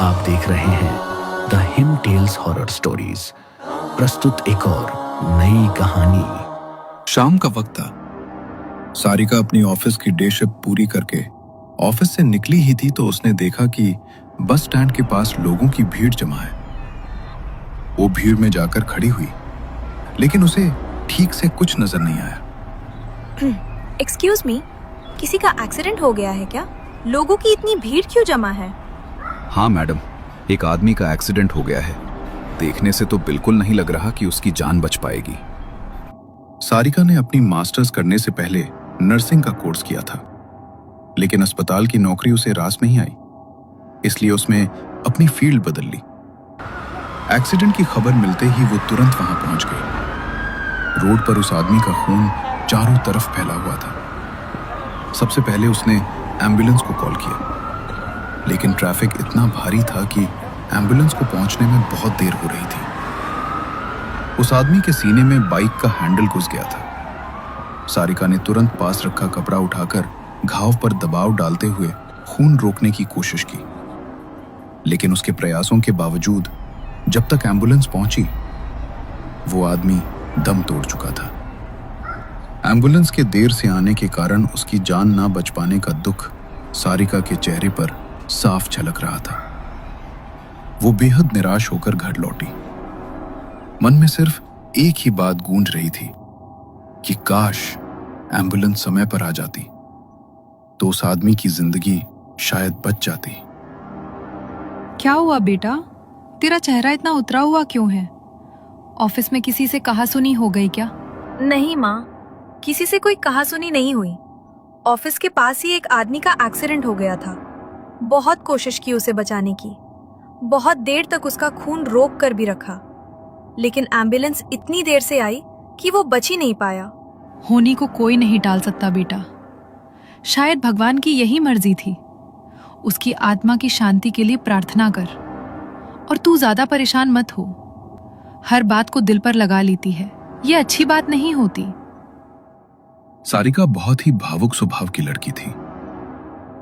आप देख रहे हैं the him tells horror stories. प्रस्तुत एक और नई कहानी। शाम का वक्त था। सारिका अपनी ऑफिस की डे शिफ्ट पूरी करके ऑफिस से निकली ही थी तो उसने देखा कि बस स्टैंड के पास लोगों की भीड़ जमा है। वो भीड़ में जाकर खड़ी हुई, लेकिन उसे ठीक से कुछ नजर नहीं आया। एक्सक्यूज मी, किसी का एक्सीडेंट हो गया है क्या? लोगों की इतनी भीड़ क्यों जमा है? हाँ मैडम, एक आदमी का एक्सीडेंट हो गया है। देखने से तो बिल्कुल नहीं लग रहा कि उसकी जान बच पाएगी। सारिका ने अपनी मास्टर्स करने से पहले नर्सिंग का कोर्स किया था, लेकिन अस्पताल की नौकरी उसे रास नहीं आई, इसलिए उसने अपनी फील्ड बदल ली। एक्सीडेंट की खबर मिलते ही वो तुरंत वहां पहुंच गई। रोड पर उस आदमी का खून चारों तरफ फैला हुआ था। सबसे पहले उसने एम्बुलेंस को कॉल किया, लेकिन ट्रैफिक इतना भारी था कि एम्बुलेंस को पहुंचने में बहुत देर हो रही थी। उस आदमी के सीने में बाइक का हैंडल घुस गया था। सारिका ने तुरंत पास रखा कपड़ा उठाकर घाव पर दबाव डालते हुए खून रोकने की कोशिश की, लेकिन उसके प्रयासों के बावजूद जब तक एम्बुलेंस पहुंची, वो आदमी दम तोड़ चुका था। एम्बुलेंस के देर से आने के कारण उसकी जान ना बच पाने का दुख सारिका के चेहरे पर साफ झलक रहा था। वो बेहद निराश होकर घर लौटी। मन में सिर्फ एक ही बात गूंज रही थी कि काश एम्बुलेंस समय पर आ जाती तो उस आदमी की जिंदगी शायद बच जाती। क्या हुआ बेटा? तेरा चेहरा इतना उतरा हुआ क्यों है? ऑफिस में किसी से कहासुनी हो गई क्या? नहीं माँ, किसी से कोई कहासुनी नहीं हुई। ऑफिस के पास ही एक आदमी का एक्सीडेंट हो गया था। बहुत कोशिश की उसे बचाने की, बहुत देर तक उसका खून रोक कर भी रखा, लेकिन एम्बुलेंस इतनी देर से आई कि वो बच ही नहीं पाया। होनी को कोई नहीं टाल सकता बेटा। शायद भगवान की यही मर्जी थी। उसकी आत्मा की शांति के लिए प्रार्थना कर, और तू ज्यादा परेशान मत हो। हर बात को दिल पर लगा लेती है, ये अच्छी बात नहीं होती। सारिका बहुत ही भावुक स्वभाव की लड़की थी।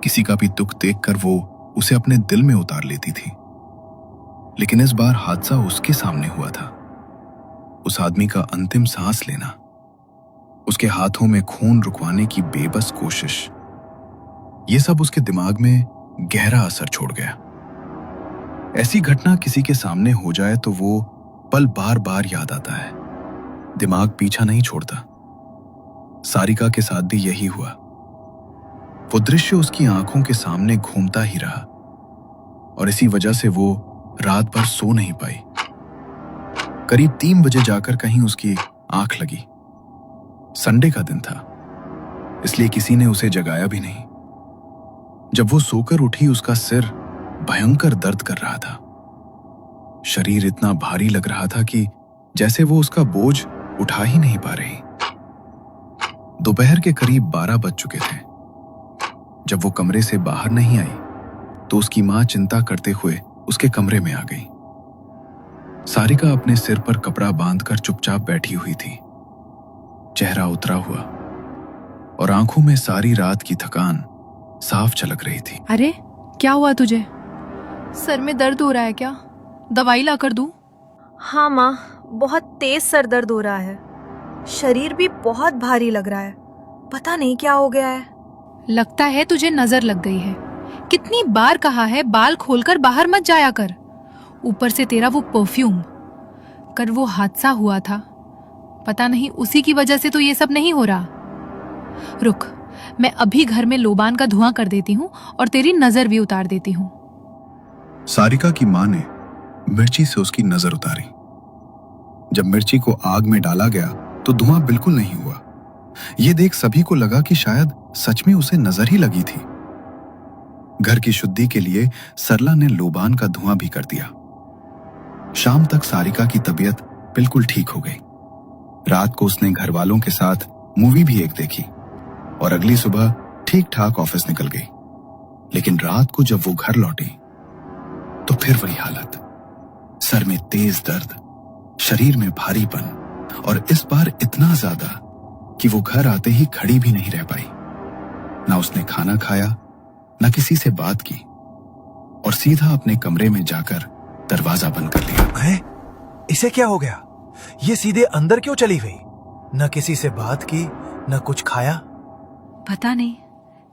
किसी का भी दुख देखकर वो उसे अपने दिल में उतार लेती थी, लेकिन इस बार हादसा उसके सामने हुआ था। उस आदमी का अंतिम सांस लेना, उसके हाथों में खून रुकवाने की बेबस कोशिश, ये सब उसके दिमाग में गहरा असर छोड़ गया। ऐसी घटना किसी के सामने हो जाए तो वो पल बार बार याद आता है, दिमाग पीछा नहीं छोड़ता। सारिका के साथ भी यही हुआ। वो दृश्य उसकी आंखों के सामने घूमता ही रहा, और इसी वजह से वो रात भर सो नहीं पाई। करीब 3 बजे जाकर कहीं उसकी आंख लगी। संडे का दिन था, इसलिए किसी ने उसे जगाया भी नहीं। जब वो सोकर उठी, उसका सिर भयंकर दर्द कर रहा था। शरीर इतना भारी लग रहा था कि जैसे वो उसका बोझ उठा ही नहीं पा रही। दोपहर के करीब 12 बज चुके थे। जब वो कमरे से बाहर नहीं आई तो उसकी मां चिंता करते हुए उसके कमरे में आ गई। सारिका अपने सिर पर कपड़ा बांधकर चुपचाप बैठी हुई थी, चेहरा उतरा हुआ, और आंखों में सारी रात की थकान साफ झलक रही थी। अरे क्या हुआ तुझे? सर में दर्द हो रहा है क्या? दवाई ला कर दूं? हाँ माँ, बहुत तेज सर दर्द हो रहा है। शरीर भी बहुत भारी लग रहा है। पता नहीं क्या हो गया है। लगता है तुझे नजर लग गई है। कितनी बार कहा है बाल खोलकर बाहर मत जाया कर। ऊपर से तेरा वो परफ्यूम। कर वो हादसा हुआ था, पता नहीं उसी की वजह से तो ये सब नहीं हो रहा। रुक, मैं अभी घर में लोबान का धुआं कर देती हूँ और तेरी नजर भी उतार देती हूँ। सारिका की मां ने मिर्ची से उसकी नजर उतारी। जब मिर्ची को आग में डाला गया तो धुआं बिल्कुल नहीं हुआ। यह देख सभी को लगा कि शायद सच में उसे नजर ही लगी थी। घर की शुद्धि के लिए सरला ने लोबान का धुआं भी कर दिया। शाम तक सारिका की तबीयत बिल्कुल ठीक हो गई। रात को उसने घर वालों के साथ मूवी भी एक देखी, और अगली सुबह ठीक ठाक ऑफिस निकल गई। लेकिन रात को जब वो घर लौटी तो फिर वही हालत। सर में तेज दर्द, शरीर में भारीपन, और इस बार इतना ज्यादा कि वो घर आते ही खड़ी भी नहीं रह पाई। ना उसने खाना खाया, ना किसी से बात की। और सीधा अपने कमरे में जाकर दरवाजा बंद कर लिया। है? इसे क्या हो गया? ये सीधे अंदर क्यों चली गई? न किसी से बात की, न कुछ खाया। पता नहीं,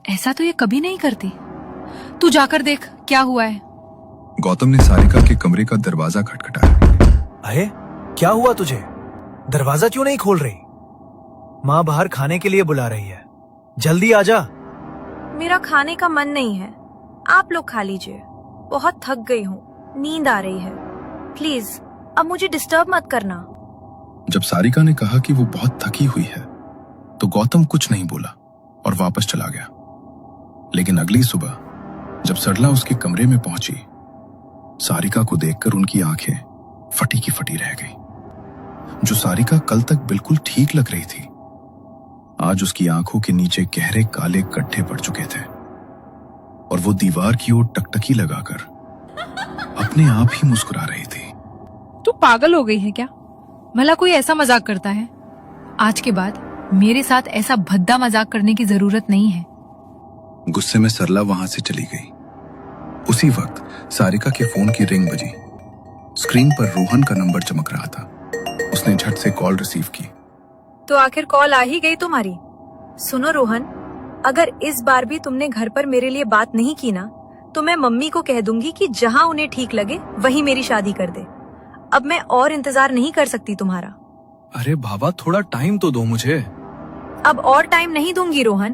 ऐसा तो ये कभी नहीं करती। तू जाकर देख क्या हुआ है। गौतम ने सारिका के कमरे का दरवाजा खटखटाया। अरे क्या हुआ तुझे? दरवाजा क्यों नहीं खोल रही? माँ बाहर खाने के लिए बुला रही है, जल्दी आजा। मेरा खाने का मन नहीं है, आप लोग खा लीजिए। बहुत थक गई हूँ, नींद आ रही है। प्लीज अब मुझे डिस्टर्ब मत करना। जब सारिका ने कहा कि वो बहुत थकी हुई है तो गौतम कुछ नहीं बोला और वापस चला गया। लेकिन अगली सुबह जब सरला उसके कमरे में पहुंची, सारिका को देखकर उनकी आंखें फटी की फटी रह गई। जो सारिका कल तक बिल्कुल ठीक लग रही थी, आज उसकी आंखों के नीचे गहरे काले गड्ढे पड़ चुके थे और वो दीवार की ओर टकटकी लगाकर अपने आप ही मुस्कुरा रही थी। तू पागल हो गई है क्या? भला कोई ऐसा मजाक करता है? आज के बाद मेरे साथ ऐसा भद्दा मजाक करने की जरूरत नहीं है। गुस्से में सरला वहां से चली गई। उसी वक्त सारिका के फोन की रिंग बजी। स्क्रीन पर रोहन का नंबर चमक रहा था। उसने झट से कॉल रिसीव की। तो आखिर कॉल आ ही गई तुम्हारी। सुनो रोहन, अगर इस बार भी तुमने घर पर मेरे लिए बात नहीं की ना, तो मैं मम्मी को कह दूंगी कि जहां उन्हें ठीक लगे वहीं मेरी शादी कर दे। अब मैं और इंतजार नहीं कर सकती तुम्हारा। अरे भाभा, थोड़ा टाइम तो दो मुझे। अब और टाइम नहीं दूंगी रोहन।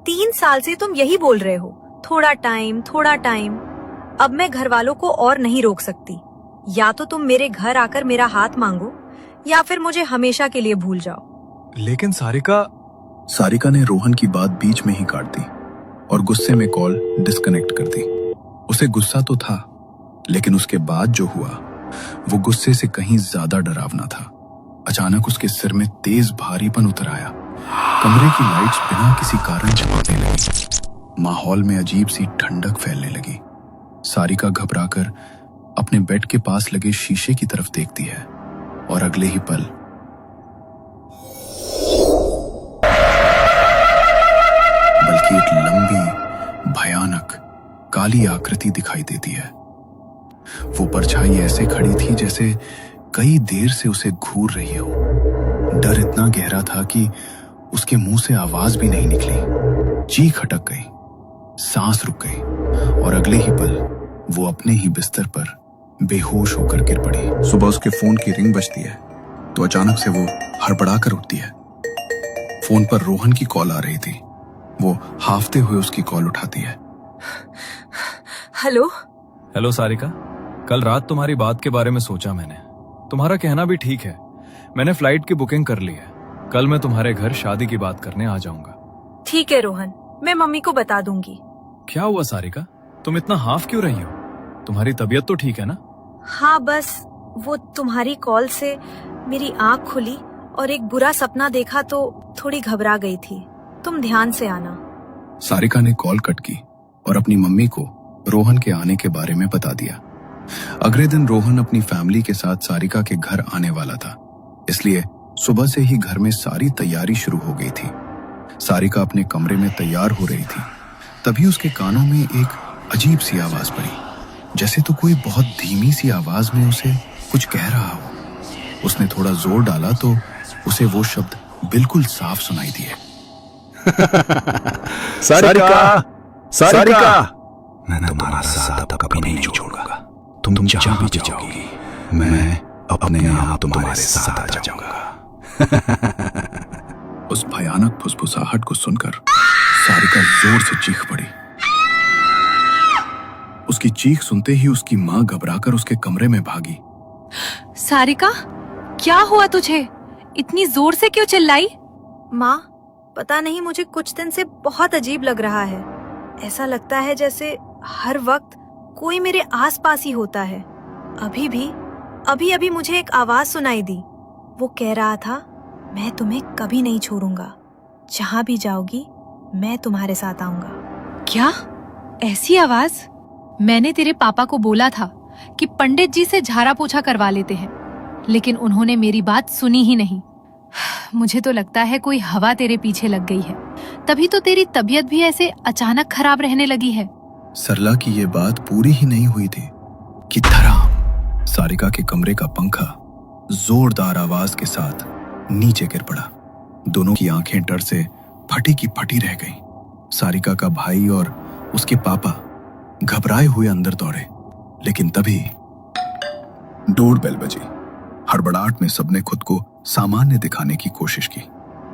3 साल से तुम यही बोल रहे हो, थोड़ा टाइम थोड़ा टाइम। अब मैं घर वालों को और नहीं रोक सकती। या तो तुम मेरे घर आकर मेरा हाथ मांगो या फिर मुझे हमेशा के लिए भूल जाओ। लेकिन सारिका ने रोहन की बात बीच में ही काट दी और गुस्से में कॉल डिस्कनेक्ट कर दी। उसे गुस्सा तो था, लेकिन उसके बाद जो हुआ वो गुस्से से कहीं ज्यादा डरावना था। अचानक उसके सिर में तेज भारीपन उतर आया। कमरे की लाइट्स बिना किसी कारण चमकने लगी। माहौल में अजीब सी ठंडक फैलने लगी। सारिका घबराकर अपने बेड के पास लगे शीशे की तरफ देखती है और अगले ही पल बल्कि एक लंबी भयानक काली आकृति दिखाई देती है। वो परछाई ऐसे खड़ी थी जैसे कई देर से उसे घूर रही हो। डर इतना गहरा था कि उसके मुंह से आवाज भी नहीं निकली। चीख अटक गई, सांस रुक गई और अगले ही पल वो अपने ही बिस्तर पर बेहोश होकर गिर पड़ी। सुबह उसके फोन की रिंग बजती है तो अचानक से वो हड़बड़ाकर उठती है। फोन पर रोहन की कॉल आ रही थी। वो हाफते हुए उसकी कॉल उठाती है। हेलो हेलो सारिका, कल रात तुम्हारी बात के बारे में सोचा मैंने। तुम्हारा कहना भी ठीक है। मैंने फ्लाइट की बुकिंग कर ली है। कल मैं तुम्हारे घर शादी की बात करने आ जाऊंगा। ठीक है रोहन, मैं मम्मी को बता दूंगी। क्या हुआ सारिका, तुम इतना हाफ क्यों रही हो? तुम्हारी तबीयत तो ठीक है ना? हाँ, बस वो तुम्हारी कॉल से मेरी आँख खुली और एक बुरा सपना देखा तो थोड़ी घबरा गई थी। तुम ध्यान से आना। सारिका ने कॉल कट की और अपनी मम्मी को रोहन के आने के बारे में बता दिया। अगले दिन रोहन अपनी फैमिली के साथ सारिका के घर आने वाला था, इसलिए सुबह से ही घर में सारी तैयारी शुरू हो गई थी। सारिका अपने कमरे में तैयार हो रही थी, तभी उसके कानों में एक अजीब सी आवाज पड़ी, जैसे तो कोई बहुत धीमी सी आवाज में उसे कुछ कह रहा हो। उसने थोड़ा जोर डाला तो उसे वो शब्द बिल्कुल साफ सुनाई दिए। सारिका, सारिका, मैं तुम्हारा साथ कभी नहीं छोड़ूंगा। तुम जहां भी जाओगी, मैं अपने आप तुम्हारे साथ आ जाऊंगा। उस भयानक फुसफुसाहट को सुनकर सारिका जोर से चीख पड़ी। उसकी चीख सुनते ही उसकी माँ घबराकर उसके कमरे में भागी। सारिका, क्या हुआ तुझे? इतनी जोर से क्यों चिल्लाई? माँ, पता नहीं, मुझे कुछ दिन से बहुत अजीब लग रहा है। ऐसा लगता है जैसे हर वक्त कोई मेरे आसपास ही होता है। अभी मुझे एक आवाज सुनाई दी। वो कह रहा था, मैं तुम्हें कभी नहीं छोड़ूंगा। जहां भी जाओगी मैं तुम्हारे साथ आऊंगा। क्या? ऐसी आवाज? मैंने तेरे पापा को बोला था कि पंडित जी से झाड़ा पोछा करवा लेते हैं, लेकिन उन्होंने मेरी बात सुनी ही नहीं। मुझे तो लगता है कोई हवा तेरे पीछे लग गई है, तभी तो तेरी तबीयत भी ऐसे अचानक खराब रहने लगी है। सरला की ये बात पूरी ही नहीं हुई थी कि धड़ाम सारिका के कमरे का पंखा जोरदार आवाज के साथ नीचे गिर पड़ा। दोनों की आंखें डर से फटी की फटी रह गईं। सारिका का भाई और उसके पापा घबराए हुए अंदर दौड़े, लेकिन तभी डोर बेल बजी। हड़बड़ाहट में सबने खुद को सामान्य दिखाने की कोशिश की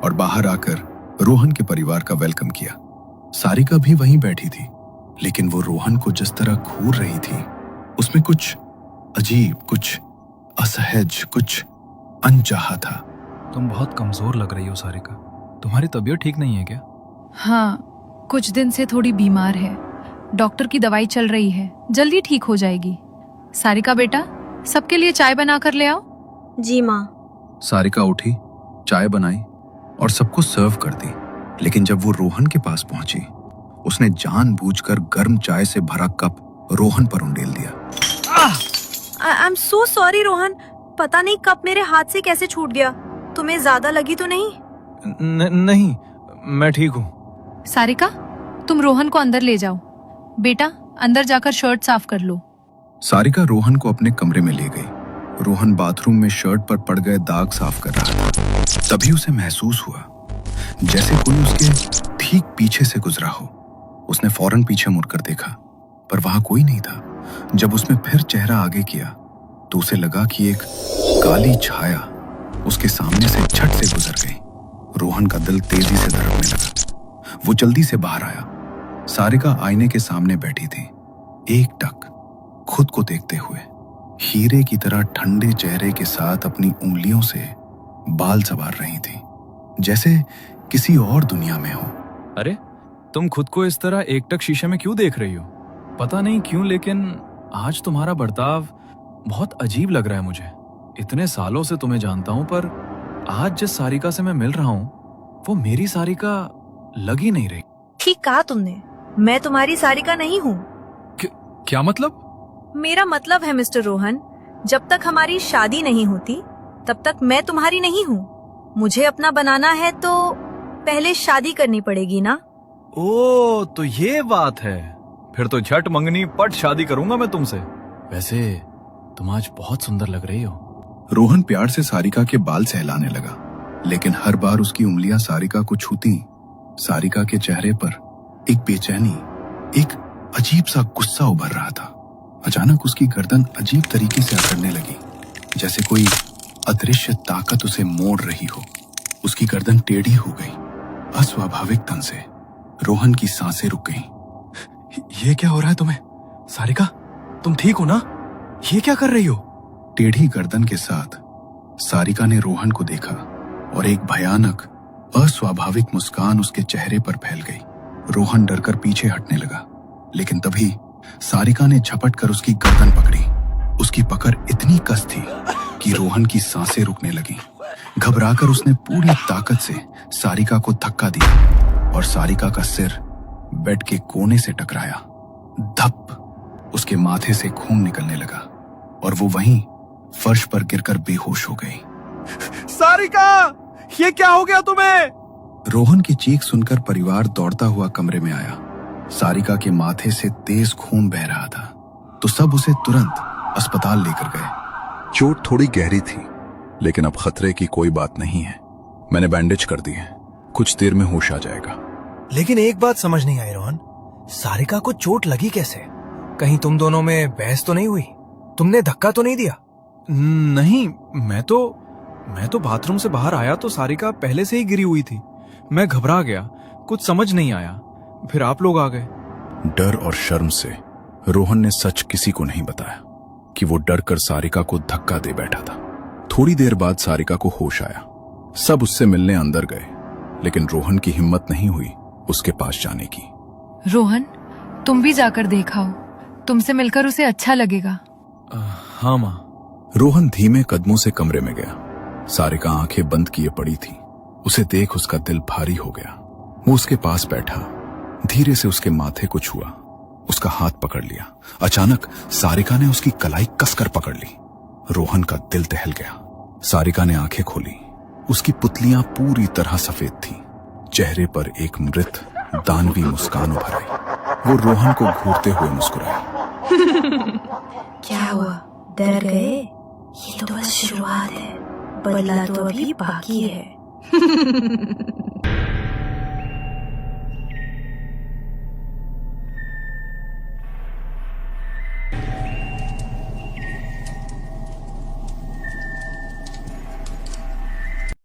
और बाहर आकर रोहन के परिवार का वेलकम किया। सारिका भी वहीं बैठी थी, लेकिन वो रोहन को जिस तरह घूर रही थी उसमें कुछ अजीब, कुछ असहज, कुछ अनचाहा था। तुम बहुत कमजोर लग रही हो सारिका। तुम्हारी तबीयत ठीक नहीं है क्या? हाँ, कुछ दिन से थोड़ी बीमार है। डॉक्टर की दवाई चल रही है, जल्दी ठीक हो जाएगी। सारिका बेटा, सबके लिए चाय बना कर ले आओ। जी माँ। सारिका उठी, चाय बनाई और सबको सर्व कर दी। लेकिन जब वो रोहन के पास पहुंची, उसने जानबूझकर गर्म चाय से भरा कप रोहन पर उंडेल दिया। I am so sorry Rohan, पता नहीं कप मेरे हाथ से कैसे छूट गया। तुम्हें ज्यादा लगी तो नहीं? नहीं, मैं ठीक हूँ। सारिका, तुम रोहन को अंदर ले जाओ। बेटा, अंदर जाकर शर्ट साफ कर लो। सारिका रोहन को अपने कमरे में ले गई। रोहन बाथरूम में शर्ट पर पड़ गए दाग साफ कर रहा था। तभी उसे महसूस हुआ जैसे कोई उसके ठीक पीछे से गुजरा हो। उसने फौरन पीछे मुड़कर देखा, पर वहां कोई नहीं था। जब उसने फिर चेहरा आगे किया तो उसे लगा कि एक काली छाया उसके सामने से झट से गुजर गई। रोहन का दिल तेजी से धड़कने लगा। वो जल्दी से बाहर आया। सारिका आईने के सामने बैठी थी, एकटक खुद को देखते हुए, हीरे की तरह ठंडे चेहरे के साथ अपनी उंगलियों से बाल संवार रही थी, जैसे किसी और दुनिया में हो। अरे, तुम खुद को इस तरह एकटक शीशे में क्यों देख रही हो? पता नहीं क्यों, लेकिन आज तुम्हारा बर्ताव बहुत अजीब लग रहा है मुझे। इतने सालों से तुम्हें जानता हूं, पर आज जिस सारिका से मैं मिल रहा हूं वो मेरी सारिका लग ही नहीं रही। ठीक कहा तुमने, मैं तुम्हारी सारिका नहीं हूँ। क्या मतलब? मेरा मतलब है मिस्टर रोहन, जब तक हमारी शादी नहीं होती तब तक मैं तुम्हारी नहीं हूँ। मुझे अपना बनाना है तो पहले शादी करनी पड़ेगी ना। ओ, तो ये बात है। फिर तो झट मंगनी पट शादी करूंगा मैं तुमसे। वैसे तुम आज बहुत सुंदर लग रही हो। रोहन प्यार से सारिका के बाल सहलाने लगा, लेकिन हर बार उसकी उंगलियां सारिका को छूती, सारिका के चेहरे पर एक बेचैनी, एक अजीब सा गुस्सा उभर रहा था। अचानक उसकी गर्दन अजीब तरीके से अकड़ने लगी, जैसे कोई अदृश्य ताकत उसे मोड़ रही हो। उसकी गर्दन टेढ़ी हो गई, अस्वाभाविक ढंग से। रोहन की सांसें रुक गईं। ये क्या हो रहा है तुम्हें? सारिका, तुम ठीक हो ना? ये क्या कर रही हो? टेढ़ी गर्दन के साथ सारिका ने रोहन को देखा और एक भयानक, अस्वाभाविक मुस्कान उसके चेहरे पर फैल गई। रोहन डरकर पीछे हटने लगा, लेकिन तभी सारिका ने झपट कर उसकी गर्दन पकड़ी। उसकी पकड़ इतनी कस थी कि रोहन की सांसें रुकने लगी। घबराकर उसने पूरी ताकत से सारिका को धक्का दिया और सारिका का सिर बेड के कोने से टकराया। धप, उसके माथे से खून निकलने लगा और वो वहीं फर्श पर गिरकर बेहोश हो गई। सारिका, ये क्या हो गया तुम्हें? रोहन की चीख सुनकर परिवार दौड़ता हुआ कमरे में आया। सारिका के माथे से तेज खून बह रहा था, तो सब उसे तुरंत अस्पताल लेकर गए। चोट थोड़ी गहरी थी, लेकिन अब खतरे की कोई बात नहीं है। मैंने बैंडेज कर दी है, कुछ देर में होश आ जाएगा। लेकिन एक बात समझ नहीं आई रोहन, सारिका को चोट लगी कैसे? कहीं तुम दोनों में बहस तो नहीं हुई? तुमने धक्का तो नहीं दिया? नहीं, मैं तो बाथरूम से बाहर आया तो सारिका पहले से ही गिरी हुई थी। मैं घबरा गया, कुछ समझ नहीं आया, फिर आप लोग आ गए। डर और शर्म से रोहन ने सच किसी को नहीं बताया कि वो डर कर सारिका को धक्का दे बैठा था। थोड़ी देर बाद सारिका को होश आया। सब उससे मिलने अंदर गए, लेकिन रोहन की हिम्मत नहीं हुई उसके पास जाने की। रोहन, तुम भी जाकर देखाओ, तुमसे मिलकर उसे अच्छा लगेगा। हाँ माँ। रोहन धीमे कदमों से कमरे में गया। सारिका आंखें बंद किए पड़ी थी। उसे देख उसका दिल भारी हो गया। वो उसके पास बैठा, धीरे से उसके माथे को छुआ, उसका हाथ पकड़ लिया। अचानक सारिका ने उसकी कलाई कसकर पकड़ ली। रोहन का दिल दहल गया। सारिका ने आंखें खोली। उसकी पुतलियां पूरी तरह सफेद थीं। चेहरे पर एक मृत दानवी मुस्कान उभर आई। वो रोहन को घूरते हुए मुस्कुराई। क्या हुआ, डर गए? ये तो बस शुरुआत है, बदला तो अभी बाकी है।